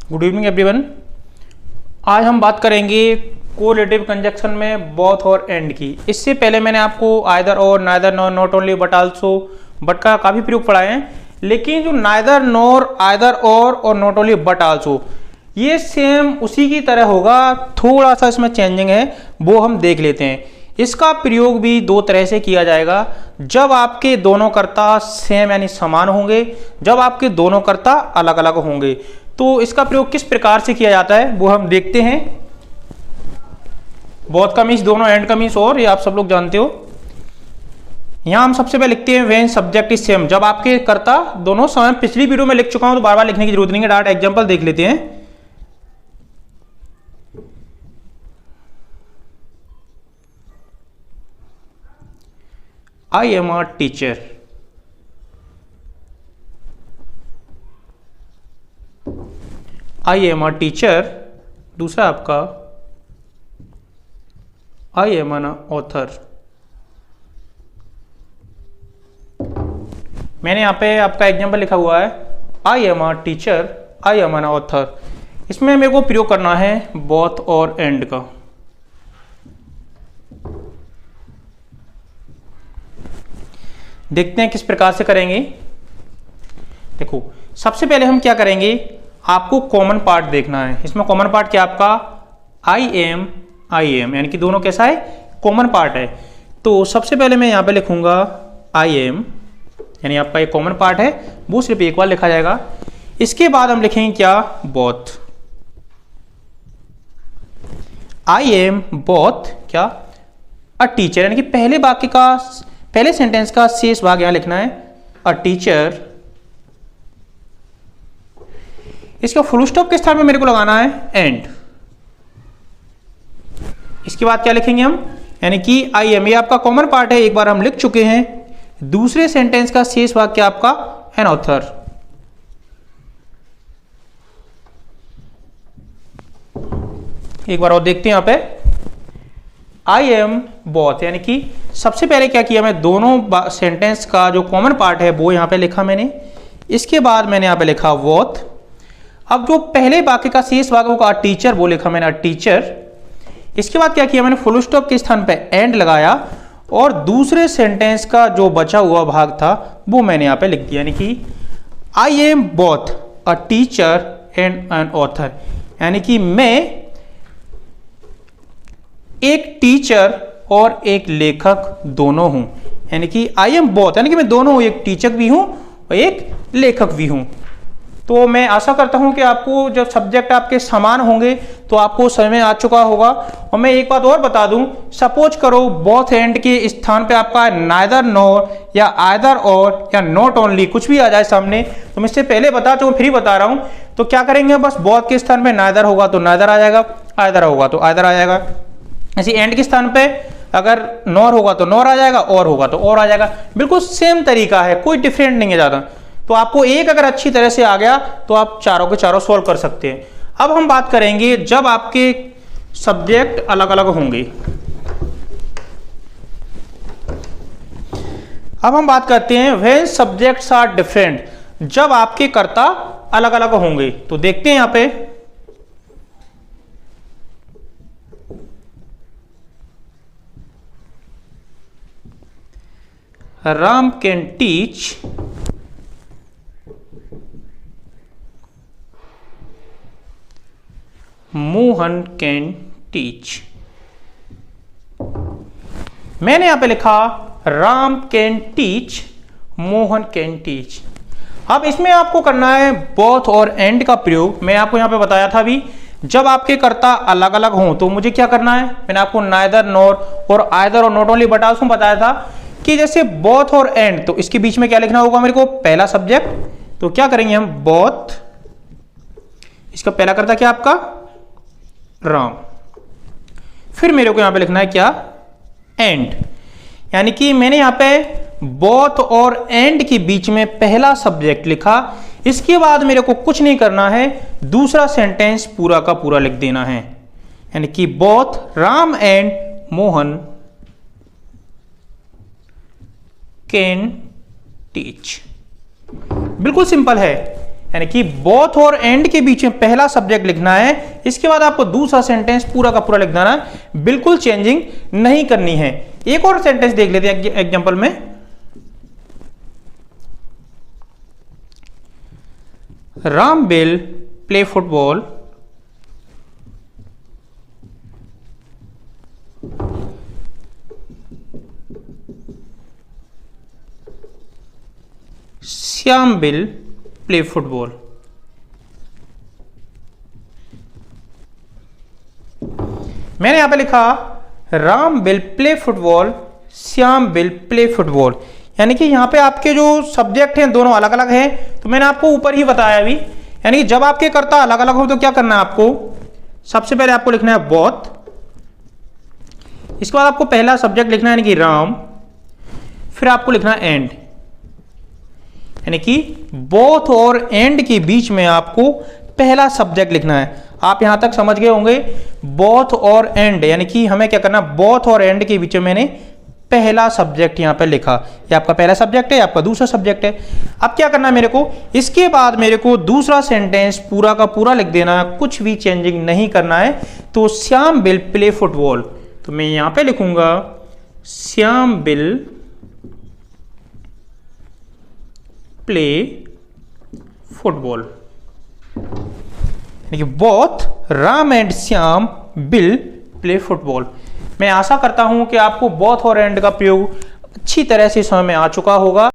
Good evening everyone. आज हम बात करेंगे कोरिलेटिव कंजक्शन में बोथ और एंड की। इससे पहले मैंने आपको आइदर और, neither nor, not only, but also, but का काफ़ी प्रयोग पढ़ाए हैं। लेकिन जो नाइदर नॉर, आइदर और नॉट ओनली बट आल्सो, ये सेम उसी की तरह होगा, थोड़ा सा इसमें चेंजिंग है, वो हम देख लेते हैं। इसका प्रयोग भी दो तरह से किया जाएगा, जब आपके दोनों कर्ता सेम यानी समान होंगे, जब आपके दोनों कर्ता अलग अलग होंगे। तो इसका प्रयोग किस प्रकार से किया जाता है वो हम देखते हैं। बोथ का मीन्स दोनों, एंड का मीन्स और, ये आप सब लोग जानते हो। यहां हम सबसे पहले लिखते हैं व्हेन सब्जेक्ट इज सेम, जब आपके कर्ता दोनों समान। पिछली वीडियो में लिख चुका हूं तो बार बार लिखने की जरूरत नहीं है, डायरेक्ट एग्जांपल देख लेते हैं। I am a teacher. I am a teacher। दूसरा आपका I am an author। मैंने यहाँ पे आपका एग्जाम्पल लिखा हुआ है I am a teacher, I am an author। इसमें मेरे को प्रयोग करना है बोथ और एंड का। देखते हैं किस प्रकार से करेंगे। देखो, सबसे पहले हम क्या करेंगे, आपको कॉमन पार्ट देखना है। इसमें कॉमन पार्ट क्या आपका आई एम, यानी कि दोनों कैसा है, कॉमन पार्ट है। तो सबसे पहले मैं यहाँ पे लिखूंगा आई एम, यानी आपका एक कॉमन पार्ट है, वो सिर्फ एक बार लिखा जाएगा। इसके बाद हम लिखेंगे क्या, बोथ। आई एम बोथ क्या, अ टीचर, यानी कि पहले वाक्य का, पहले सेंटेंस का शेष भाग यहां लिखना है, अ टीचर। इसका फुल स्टॉप के स्थान में मेरे को लगाना है एंड। इसके बाद क्या लिखेंगे हम, यानी कि आई एम, ये आपका कॉमन पार्ट है, एक बार हम लिख चुके हैं। दूसरे सेंटेंस का शेष भाग क्या आपका, एन ऑथर। एक बार और देखते हैं यहां पे, आई एम बोथ, यानी कि सबसे पहले क्या किया, मैं दोनों सेंटेंस का जो कॉमन पार्ट है वो यहां पे लिखा मैंने। इसके बाद मैंने यहां पे लिखा बोथ। अब जो पहले वाक्य का शेष भाग होगा टीचर, वो लिखा मैंने टीचर। इसके बाद क्या किया, मैंने फुल स्टॉप के स्थान पे एंड लगाया, और दूसरे सेंटेंस का जो बचा हुआ भाग था वो मैंने यहां पे लिख दिया, यानी कि I am both a teacher and an author, यानी कि मैं एक टीचर और एक लेखक दोनों हूं। यानी कि आई एम बोथ, यानी कि मैं दोनों, एक टीचर भी हूं और एक लेखक भी हूं। तो मैं आशा करता हूं कि आपको जब सब्जेक्ट आपके समान होंगे तो आपको समझ में आ चुका होगा। और मैं एक बात और बता दूं, सपोज करो बोथ एंड के स्थान पे आपका नाइदर नॉर या आइदर और या नॉट ओनली कुछ भी आ जाए सामने, तो मैं इससे पहले बता चुका, फिर बता रहा हूं। तो क्या करेंगे, बस बोथ के स्थान पे नाइदर होगा तो नाइदर आ जाएगा, आइदर होगा तो आइदर आ जाएगा। ऐसे एंड के स्थान पे अगर नॉर होगा तो नॉर आ जाएगा, और होगा तो और आ जाएगा। बिल्कुल सेम तरीका है, कोई डिफरेंट नहीं है ज्यादा। तो आपको एक अगर अच्छी तरह से आ गया तो आप चारों के चारों सॉल्व कर सकते हैं। अब हम बात करेंगे जब आपके सब्जेक्ट अलग अलग होंगे। अब हम बात करते हैं व्हेन सब्जेक्ट्स आर डिफरेंट, जब आपके कर्ता अलग अलग होंगे। तो देखते हैं यहां पे, Ram can teach Mohan can teach। मैंने यहां पे लिखा Ram can teach, Mohan can teach. अब इसमें आपको करना है बोथ और एंड का प्रयोग। मैं आपको यहां पे बताया था अभी, जब आपके कर्ता अलग अलग हों तो मुझे क्या करना है, मैंने आपको नाइदर नॉर और आइदर और नॉट ओनली बट आल्सो बताया था कि जैसे बोथ और एंड, तो इसके बीच में क्या लिखना होगा मेरे को, पहला सब्जेक्ट। तो क्या करेंगे हम, बोथ, इसका पहला कर्ता क्या आपका, राम। फिर मेरे को यहां पे लिखना है क्या, एंड, यानी कि मैंने यहां पे बोथ और एंड के बीच में पहला सब्जेक्ट लिखा। इसके बाद मेरे को कुछ नहीं करना है, दूसरा सेंटेंस पूरा का पूरा लिख देना है, यानी कि both Ram and Mohan can teach. बिल्कुल सिंपल है। यानी कि बोथ और एंड के बीच में पहला सब्जेक्ट लिखना है, इसके बाद आपको दूसरा सेंटेंस पूरा का पूरा लिख देना है, बिल्कुल चेंजिंग नहीं करनी है। एक और सेंटेंस देख लेते हैं एग्जांपल में। Ram will play football Shyam will play football. मैंने यहां पे लिखा Ram will play football, Shyam will play football, यानी कि यहां पे आपके जो सब्जेक्ट हैं दोनों अलग अलग हैं। तो मैंने आपको ऊपर ही बताया अभी, यानी कि जब आपके कर्ता अलग अलग हो तो क्या करना है आपको, सबसे पहले आपको लिखना है बोथ, इसके बाद आपको पहला सब्जेक्ट लिखना है यानी कि राम, फिर आपको लिखना है एंड, यानी कि बोथ और एंड के बीच में आपको पहला सब्जेक्ट लिखना है। आप यहां तक समझ गए होंगे, बोथ और एंड, यानी कि हमें क्या करना, बोथ और एंड के बीच में मैंने पहला सब्जेक्ट यहां पे लिखा। ये आपका पहला सब्जेक्ट है, आपका दूसरा सब्जेक्ट है। अब क्या करना है मेरे को, इसके बाद मेरे को दूसरा सेंटेंस पूरा का पूरा लिख देना है, कुछ भी चेंजिंग नहीं करना है। तो श्याम विल प्ले फुटबॉल, तो मैं यहां पे लिखूंगा श्याम विल प्ले फुटबॉल, यानी कि both Ram and Shyam will play football. मैं आशा करता हूं कि आपको बोथ और एंड का प्रयोग अच्छी तरह से समझ में आ चुका होगा।